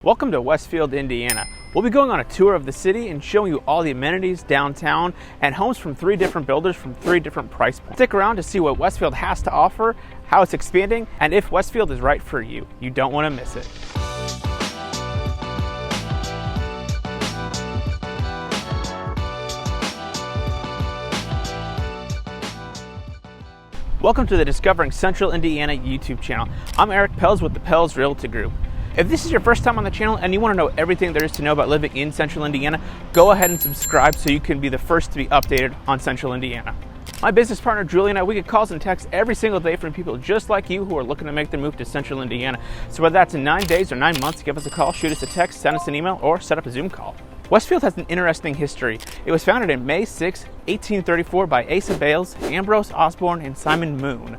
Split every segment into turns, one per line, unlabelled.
Welcome to Westfield, Indiana. We'll be going on a tour of the city and showing you all the amenities downtown and homes from 3 different builders from 3 different price points. Stick around to see what Westfield has to offer, how it's expanding, and if Westfield is right for you. You don't want to miss it. Welcome to the Discovering Central Indiana YouTube channel. I'm Eric Pelz with the Pelz Realty Group. If this is your first time on the channel and you want to know everything there is to know about living in Central Indiana, go ahead and subscribe so you can be the first to be updated on Central Indiana. My business partner Julie and I, we get calls and texts every single day from people just like you who are looking to make their move to Central Indiana. So whether that's in 9 days or 9 months, give us a call, shoot us a text, send us an email, or set up a Zoom call. Westfield has an interesting history. It was founded in May 6, 1834 by Asa Bales, Ambrose Osborne, and Simon Moon.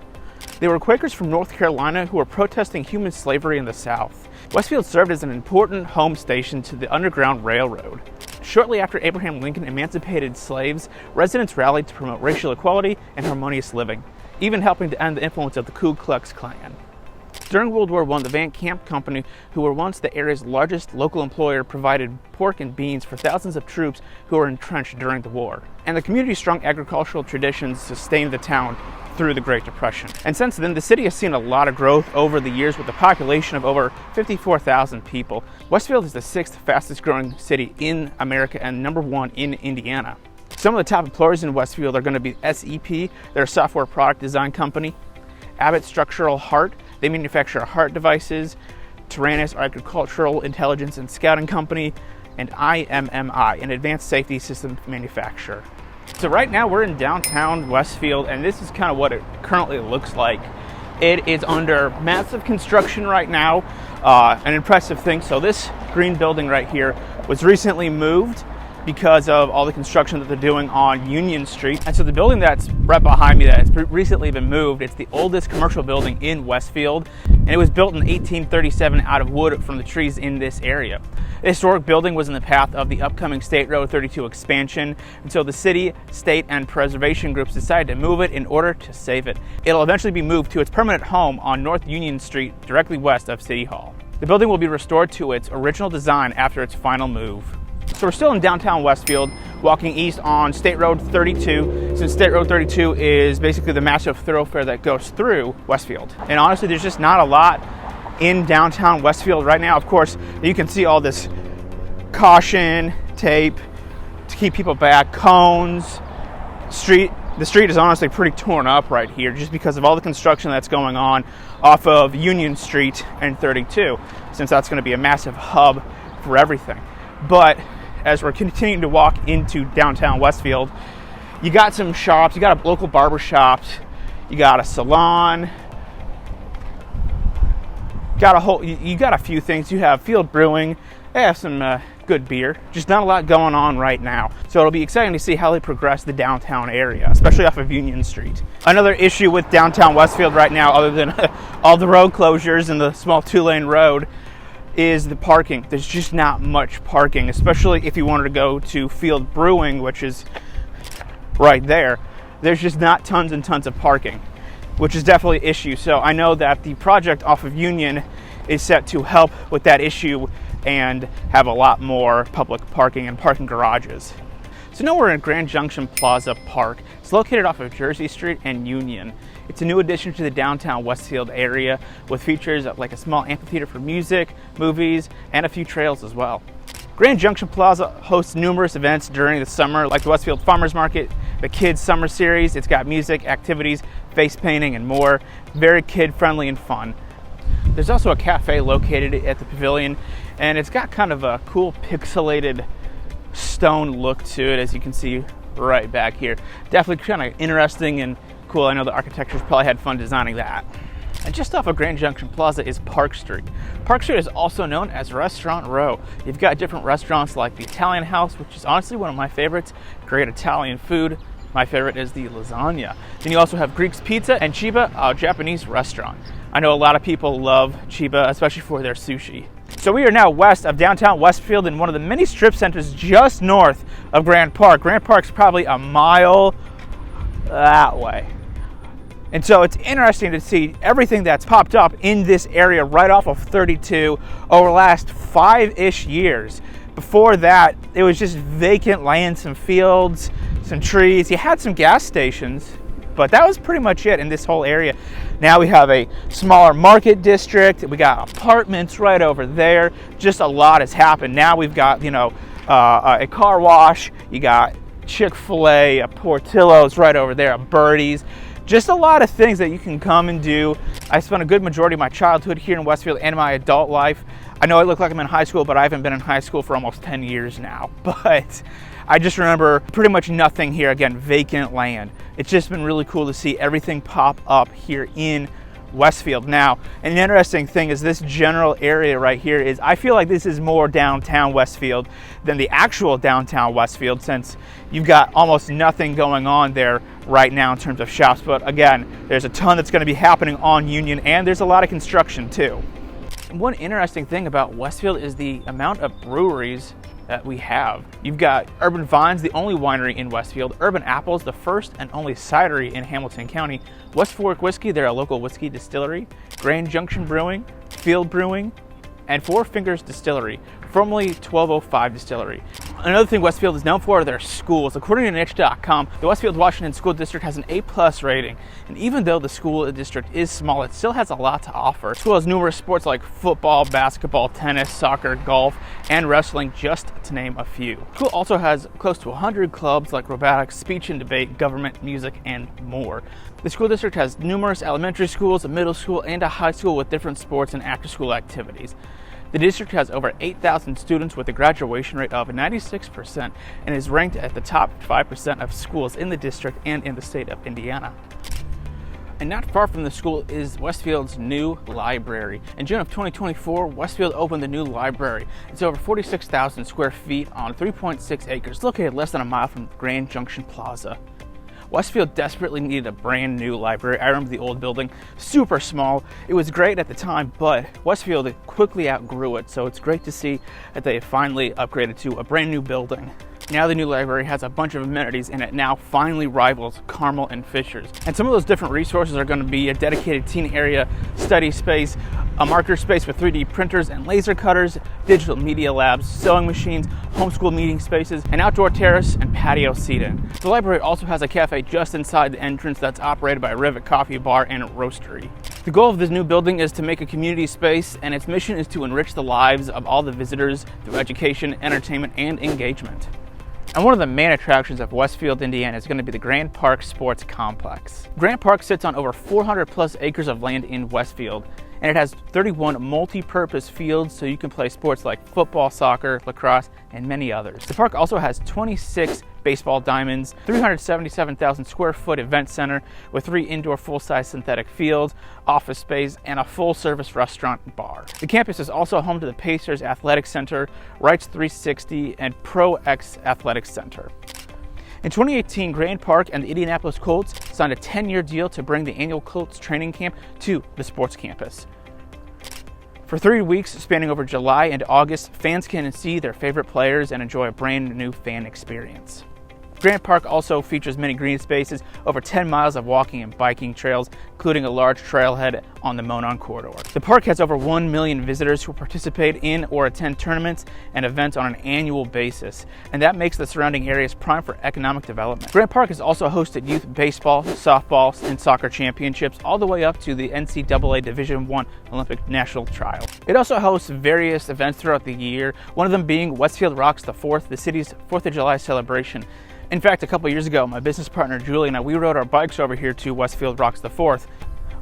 They were Quakers from North Carolina who were protesting human slavery in the South. Westfield served as an important home station to the Underground Railroad. Shortly after Abraham Lincoln emancipated slaves, residents rallied to promote racial equality and harmonious living, even helping to end the influence of the Ku Klux Klan. During World War I, the Van Camp Company, who were once the area's largest local employer, provided pork and beans for thousands of troops who were entrenched during the war. And the community's strong agricultural traditions sustained the town through the Great Depression. And since then, the city has seen a lot of growth over the years with a population of over 54,000 people. Westfield is the 6th fastest growing city in America and #1 in Indiana. Some of the top employers in Westfield are going to be SEP, their software product design company, Abbott Structural Heart, they manufacture heart devices, Tyrannus Agricultural Intelligence and Scouting Company, and IMMI, an advanced safety system manufacturer. So right now we're in downtown Westfield, and this is kind of what it currently looks like. It is under massive construction right now, an impressive thing. So this green building right here was recently moved because of all the construction that they're doing on Union Street. And so the building that's right behind me that has recently been moved, it's the oldest commercial building in Westfield, and it was built in 1837 out of wood from the trees in this area. The historic building was in the path of the upcoming State Road 32 expansion, and so the city, state, and preservation groups decided to move it in order to save it. It'll eventually be moved to its permanent home on North Union Street, directly west of City Hall. The building will be restored to its original design after its final move. So we're still in downtown Westfield, walking east on State Road 32, since State Road 32 is basically the massive thoroughfare that goes through Westfield. And honestly, there's just not a lot in downtown Westfield right now. Of course, you can see all this caution tape to keep people back, cones, the street is honestly pretty torn up right here just because of all the construction that's going on off of Union Street and 32, since that's going to be a massive hub for everything. But as we're continuing to walk into downtown Westfield, you got some shops, you got a local barber shop, you got a salon, you got a few things. You have Field Brewing, they have some good beer, just not a lot going on right now. So it'll be exciting to see how they progress the downtown area, especially off of Union Street. Another issue with downtown Westfield right now, other than all the road closures and the small 2-lane road, is the parking. There's just not much parking, especially if you wanted to go to Field Brewing, which is right there. There's just not tons and tons of parking, which is definitely an issue. So I know that the project off of Union is set to help with that issue and have a lot more public parking and parking garages. So now we're in Grand Junction Plaza Park. It's located off of Jersey Street and Union. It's a new addition to the downtown Westfield area with features like a small amphitheater for music, movies, and a few trails as well. Grand Junction Plaza hosts numerous events during the summer, like the Westfield Farmers Market, the Kids Summer Series. It's got music, activities, face painting, and more. Very kid-friendly and fun. There's also a cafe located at the pavilion, and it's got kind of a cool pixelated stone look to it, as you can see right back here. Definitely kind of interesting and cool. I know the architectures probably had fun designing that. And just off of Grand Junction Plaza is Park Street. Park Street is also known as Restaurant Row. You've got different restaurants like the Italian House, which is honestly one of my favorites. Great Italian food. My favorite is the lasagna. Then you also have Greek's Pizza and Chiba, a Japanese restaurant. I know a lot of people love Chiba, especially for their sushi. So we are now west of downtown Westfield in one of the many strip centers just north of Grand Park. Grand Park's probably a mile that way. And so it's interesting to see everything that's popped up in this area right off of 32 over the last 5-ish years. Before that, it was just vacant land, some fields, some trees. You had some gas stations, but that was pretty much it in this whole area. Now we have a smaller market district. We got apartments right over there. Just a lot has happened. Now we've got, a car wash. You got Chick-fil-A, a Portillo's right over there, a Birdie's. Just a lot of things that you can come and do. I spent a good majority of my childhood here in Westfield and my adult life. I know I look like I'm in high school, but I haven't been in high school for almost 10 years now. But I just remember pretty much nothing here. Again, vacant land. It's just been really cool to see everything pop up here in Westfield. Now, an interesting thing is this general area right here is, I feel like this is more downtown Westfield than the actual downtown Westfield, since you've got almost nothing going on there right now in terms of shops. But again, there's a ton that's going to be happening on Union, and there's a lot of construction too. And one interesting thing about Westfield is the amount of breweries that we have. You've got Urban Vines, the only winery in Westfield. Urban Apples, the first and only cidery in Hamilton County. West Fork Whiskey, they're a local whiskey distillery. Grand Junction Brewing, Field Brewing, and Four Fingers Distillery, formerly 1205 Distillery. Another thing Westfield is known for are their schools. According to niche.com, the Westfield Washington School District has an A+ rating. And even though the school district is small, it still has a lot to offer. The school has numerous sports like football, basketball, tennis, soccer, golf, and wrestling, just to name a few. The school also has close to 100 clubs like robotics, speech and debate, government, music, and more. The school district has numerous elementary schools, a middle school, and a high school with different sports and after-school activities. The district has over 8,000 students with a graduation rate of 96% and is ranked at the top 5% of schools in the district and in the state of Indiana. And not far from the school is Westfield's new library. In June of 2024, Westfield opened the new library. It's over 46,000 square feet on 3.6 acres, located less than a mile from Grand Junction Plaza. Westfield desperately needed a brand new library. I remember the old building, super small. It was great at the time, but Westfield quickly outgrew it, so it's great to see that they finally upgraded to a brand new building. Now the new library has a bunch of amenities, and it now finally rivals Carmel and Fisher's. And some of those different resources are going to be a dedicated teen area study space, a marker space with 3D printers and laser cutters, digital media labs, sewing machines, homeschool meeting spaces, an outdoor terrace, and patio seating. The library also has a cafe just inside the entrance that's operated by Rivet Coffee Bar and Roastery. The goal of this new building is to make a community space, and its mission is to enrich the lives of all the visitors through education, entertainment, and engagement. And one of the main attractions of Westfield, Indiana is going to be the Grand Park Sports Complex. Grand Park sits on over 400 plus acres of land in Westfield, and it has 31 multi-purpose fields so you can play sports like football, soccer, lacrosse, and many others. The park also has 26 baseball diamonds, 377,000 square foot event center with 3 indoor full-size synthetic fields, office space, and a full-service restaurant bar. The campus is also home to the Pacers Athletic Center, Rights 360, and Pro X Athletic Center. In 2018, Grand Park and the Indianapolis Colts signed a 10-year deal to bring the annual Colts training camp to the sports campus. For 3 weeks, spanning over July and August, fans can see their favorite players and enjoy a brand new fan experience. Grand Park also features many green spaces, over 10 miles of walking and biking trails, including a large trailhead on the Monon Corridor. The park has over 1 million visitors who participate in or attend tournaments and events on an annual basis, and that makes the surrounding areas prime for economic development. Grand Park has also hosted youth baseball, softball, and soccer championships, all the way up to the NCAA Division I Olympic National Trial. It also hosts various events throughout the year, one of them being Westfield Rocks the 4th, the city's 4th of July celebration. In fact, a couple years ago, my business partner Julie and I, we rode our bikes over here to Westfield Rocks the 4th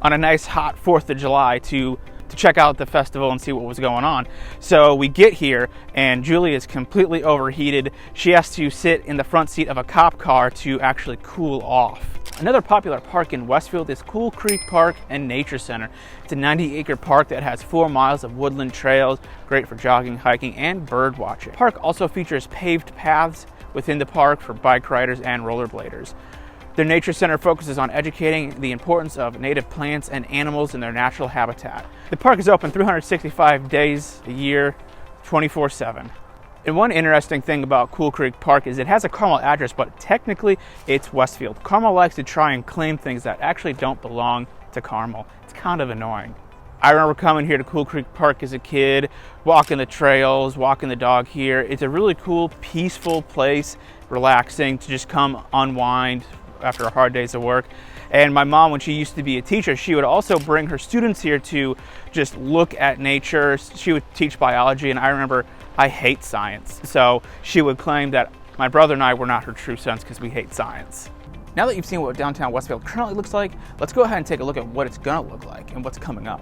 on a nice hot 4th of July to check out the festival and see what was going on. So we get here and Julie is completely overheated. She has to sit in the front seat of a cop car to actually cool off. Another popular park in Westfield is Cool Creek Park and Nature Center. It's a 90-acre park that has 4 miles of woodland trails, great for jogging, hiking, and bird watching. The park also features paved paths within the park for bike riders and rollerbladers. The Nature Center focuses on educating the importance of native plants and animals in their natural habitat. The park is open 365 days a year, 24/7. And one interesting thing about Cool Creek Park is it has a Carmel address, but technically it's Westfield. Carmel likes to try and claim things that actually don't belong to Carmel. It's kind of annoying. I remember coming here to Cool Creek Park as a kid, walking the trails, walking the dog here. It's a really cool, peaceful place, relaxing, to just come unwind after a hard day's of work. And my mom, when she used to be a teacher, she would also bring her students here to just look at nature. She would teach biology, and I remember I hate science. So she would claim that my brother and I were not her true sons because we hate science. Now that you've seen what downtown Westfield currently looks like, let's go ahead and take a look at what it's gonna look like and what's coming up.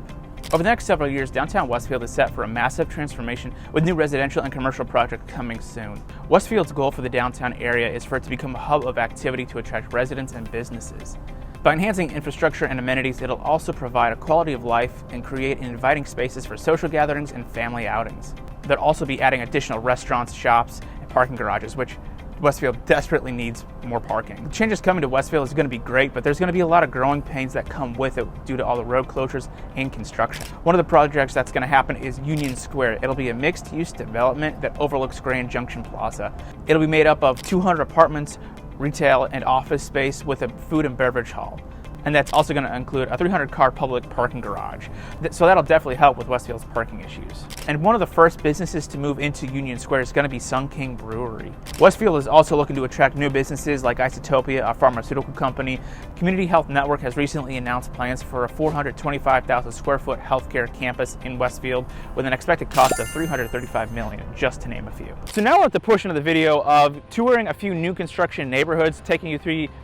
Over the next several years, downtown Westfield is set for a massive transformation with new residential and commercial projects coming soon. Westfield's goal for the downtown area is for it to become a hub of activity to attract residents and businesses. By enhancing infrastructure and amenities, it'll also provide a quality of life and create inviting spaces for social gatherings and family outings. They'll also be adding additional restaurants, shops, and parking garages, which Westfield desperately needs more parking. The changes coming to Westfield is going to be great, but there's going to be a lot of growing pains that come with it due to all the road closures and construction. One of the projects that's going to happen is Union Square. It'll be a mixed-use development that overlooks Grand Junction Plaza. It'll be made up of 200 apartments, retail, and office space with a food and beverage hall. And that's also going to include a 300-car public parking garage. So that'll definitely help with Westfield's parking issues. And one of the first businesses to move into Union Square is going to be Sun King Brewery. Westfield is also looking to attract new businesses like Isotopia, a pharmaceutical company. Community Health Network has recently announced plans for a 425,000 square foot healthcare campus in Westfield with an expected cost of $335 million, just to name a few. So now we're at the portion of the video of touring a few new construction neighborhoods, taking you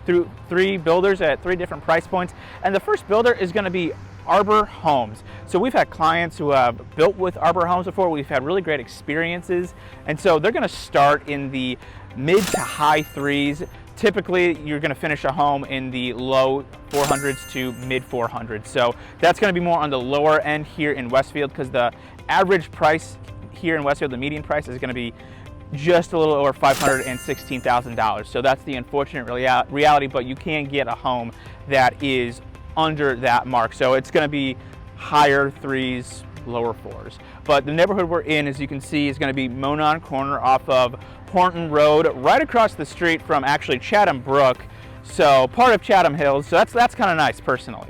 through three builders at 3 different price points. And the first builder is going to be Arbor Homes. So we've had clients who have built with Arbor Homes before. We've had really great experiences. And so they're going to start in the mid to high 3s. Typically, you're going to finish a home in the low 400s to mid 400s. So that's going to be more on the lower end here in Westfield, because the average price here in Westfield, the median price, is going to be just a little over $516,000. So that's the unfortunate reality, but you can get a home that is under that mark. So it's going to be higher 3s, lower 4s. But the neighborhood we're in, as you can see, is going to be Monon Corner off of Horton Road, right across the street from actually Chatham Brook. So part of Chatham Hills. So that's kind of nice personally.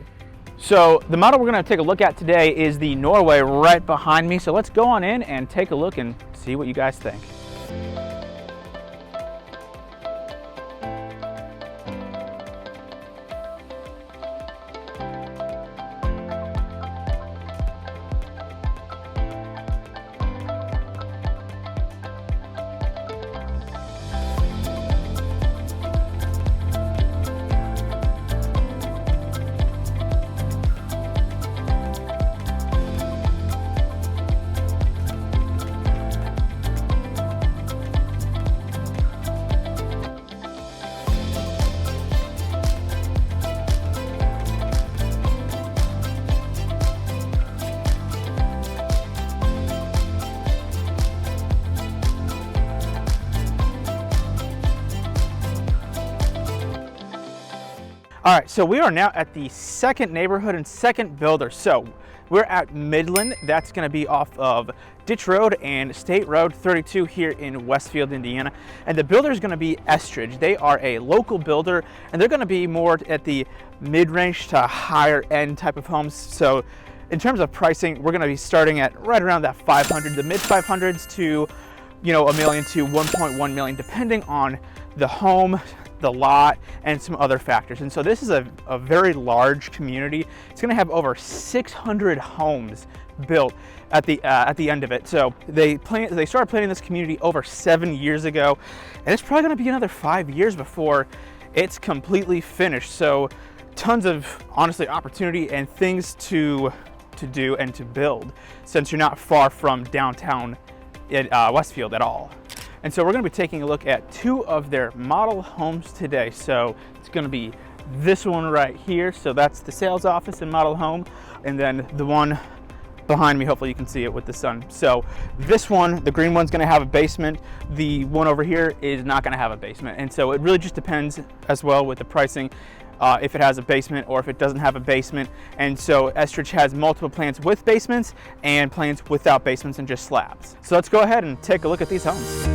So the model we're going to take a look at today is the Norway right behind me. So let's go on in and take a look and see what you guys think. All right, so we are now at the second neighborhood and second builder. So we're at Midland. That's going to be off of Ditch Road and State Road 32 here in Westfield, Indiana. And the builder is going to be Estridge. They are a local builder, and they're going to be more at the mid-range to higher end type of homes. So in terms of pricing, we're going to be starting at right around that 500, the mid 500s to, $1 million to 1.1 million, depending on the home, the lot, and some other factors. And so this is a very large community. It's going to have over 600 homes built at the end of it. So they started planning this community over 7 years ago, and it's probably going to be another 5 years before it's completely finished. So tons of, honestly, opportunity and things to do and to build, since you're not far from downtown Westfield at all. And so we're going to be taking a look at 2 of their model homes today. So it's going to be this one right here. So that's the sales office and model home. And then the one behind me, hopefully you can see it with the sun. So this one, the green one's going to have a basement. The one over here is not going to have a basement. And so it really just depends as well with the pricing if it has a basement or if it doesn't have a basement. And so Estridge has multiple plans with basements and plans without basements and just slabs. So let's go ahead and take a look at these homes.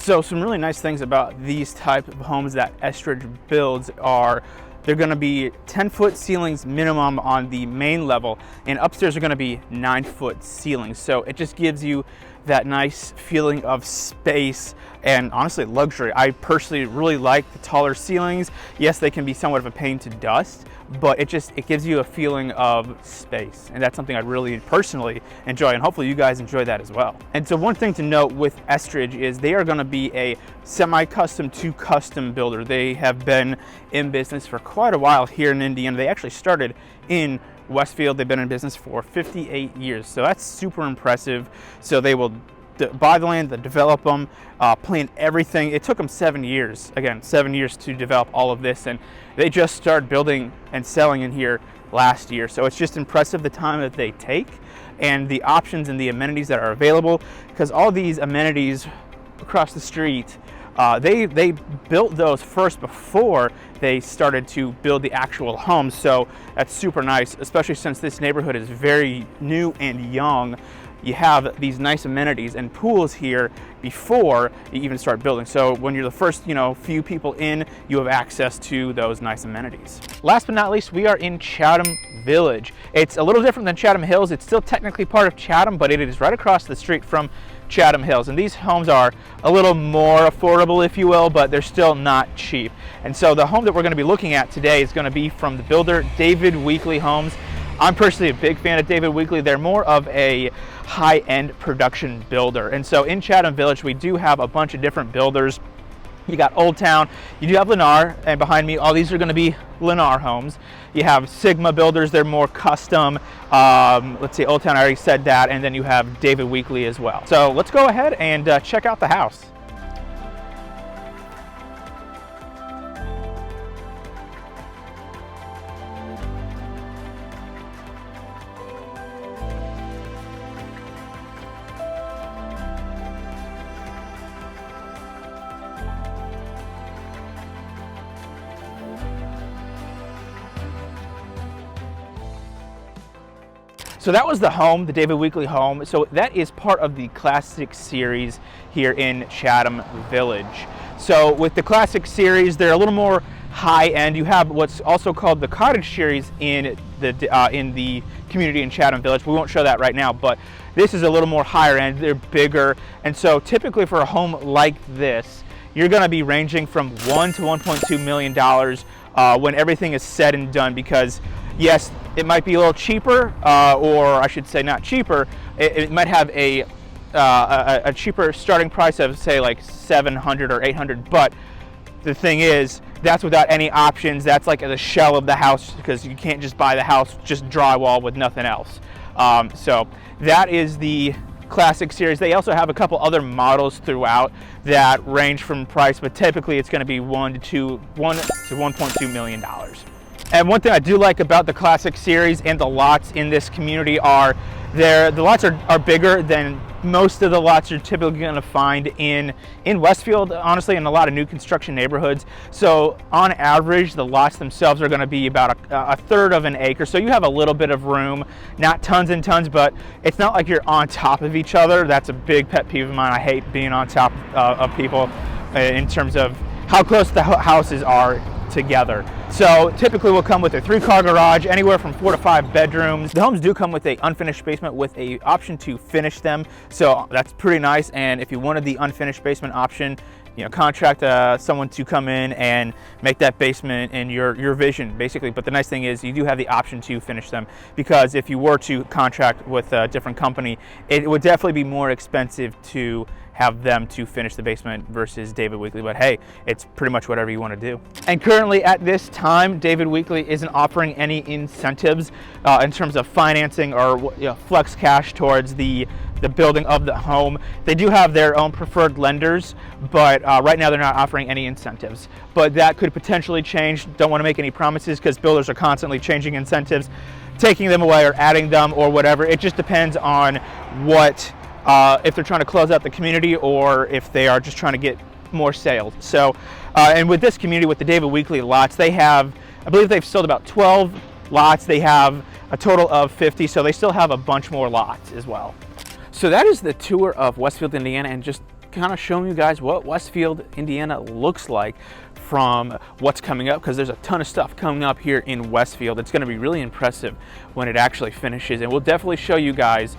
So some really nice things about these type of homes that Estridge builds are they're going to be 10-foot ceilings minimum on the main level, and upstairs are going to be 9-foot ceilings. So it just gives you that nice feeling of space and honestly luxury. I personally really like the taller ceilings. Yes, they can be somewhat of a pain to dust, but it gives you a feeling of space, and that's something I really personally enjoy, and hopefully you guys enjoy that as well. And so one thing to note with Estridge is they are going to be a semi-custom to custom builder. They have been in business for quite a while here in Indiana. They actually started in Westfield. They've been in business for 58 years, so that's super impressive. So they will buy the land, develop them, plan everything. It took them 7 years, again, 7 years to develop all of this, and they just started building and selling in here last year. So it's just impressive the time that they take and the options and the amenities that are available, because all these amenities across the street, they built those first before they started to build the actual homes. So that's super nice, especially since this neighborhood is very new and young. You have these nice amenities and pools here before you even start building. So when you're the first, few people in, you have access to those nice amenities. Last but not least, we are in Chatham Village. It's a little different than Chatham Hills. It's still technically part of Chatham, but it is right across the street from Chatham Hills. And these homes are a little more affordable, if you will, but they're still not cheap. And so the home that we're going to be looking at today is going to be from the builder David Weekley Homes. I'm personally a big fan of David Weekley. They're more of a high-end production builder. And so in Chatham Village, we do have a bunch of different builders. You got Old Town, you do have Lennar, and behind me, all these are going to be Lennar homes. You have Sigma builders, they're more custom. Let's see, Old Town, I already said that, and then you have David Weekley as well. So let's go ahead and check out the house. So that was the home, the David Weekley home. So that is part of the Classic Series here in Chatham Village. So with the Classic Series, they're a little more high end. You have what's also called the Cottage Series in the community in Chatham Village. We won't show that right now, but this is a little more higher end. They're bigger, and so typically for a home like this, you're going to be ranging from $1 to $1.2 million when everything is said and done. Because yes, it might be a little cheaper, or I should say not cheaper. It might have a cheaper starting price of say like $700 or $800, but the thing is, that's without any options. That's like the shell of the house, because you can't just buy the house just drywall with nothing else. So that is the Classic Series. They also have a couple other models throughout that range from price, but typically it's going to be $1 to $1.2 million. And one thing I do like about the Classic Series and the lots in this community are the lots are bigger than most of the lots you're typically going to find in Westfield, honestly, in a lot of new construction neighborhoods. So on average, the lots themselves are going to be about a third of an acre. So you have a little bit of room, not tons and tons, but it's not like you're on top of each other. That's a big pet peeve of mine. I hate being on top of people in terms of how close the houses are together. So typically we'll come with a 3-car garage, anywhere from 4 to 5 bedrooms. The homes do come with a unfinished basement with a option to finish them, so that's pretty nice. And if you wanted the unfinished basement option, you know, contract someone to come in and make that basement in your vision, basically. But the nice thing is you do have the option to finish them, because if you were to contract with a different company, it would definitely be more expensive to have them to finish the basement versus David Weekley. But hey, it's pretty much whatever you want to do. And currently at this time, David Weekley isn't offering any incentives in terms of financing or flex cash towards the building of the home. They do have their own preferred lenders, but right now they're not offering any incentives. But that could potentially change. Don't want to make any promises, because builders are constantly changing incentives, taking them away or adding them or whatever. It just depends on what if they're trying to close out the community or if they are just trying to get more sales. So, and with this community, with the David Weekley lots, they have, I believe they've sold about 12 lots. They have a total of 50, so they still have a bunch more lots as well. So that is the tour of Westfield, Indiana, and just kind of showing you guys what Westfield, Indiana looks like from what's coming up, because there's a ton of stuff coming up here in Westfield. It's going to be really impressive when it actually finishes, and we'll definitely show you guys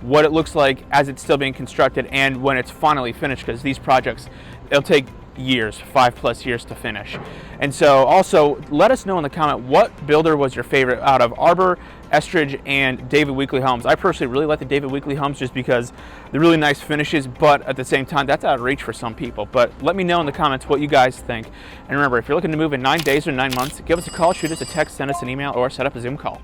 what it looks like as it's still being constructed and when it's finally finished, because these projects, it'll take years, 5+ years to finish. And so also let us know in the comment, what builder was your favorite out of Arbor, Estridge, and David Weekley homes. I personally really like the David Weekley homes just because they're really nice finishes, but at the same time, that's out of reach for some people. But let me know in the comments what you guys think. And remember, if you're looking to move in 9 days or 9 months, give us a call, shoot us a text, send us an email, or set up a Zoom call.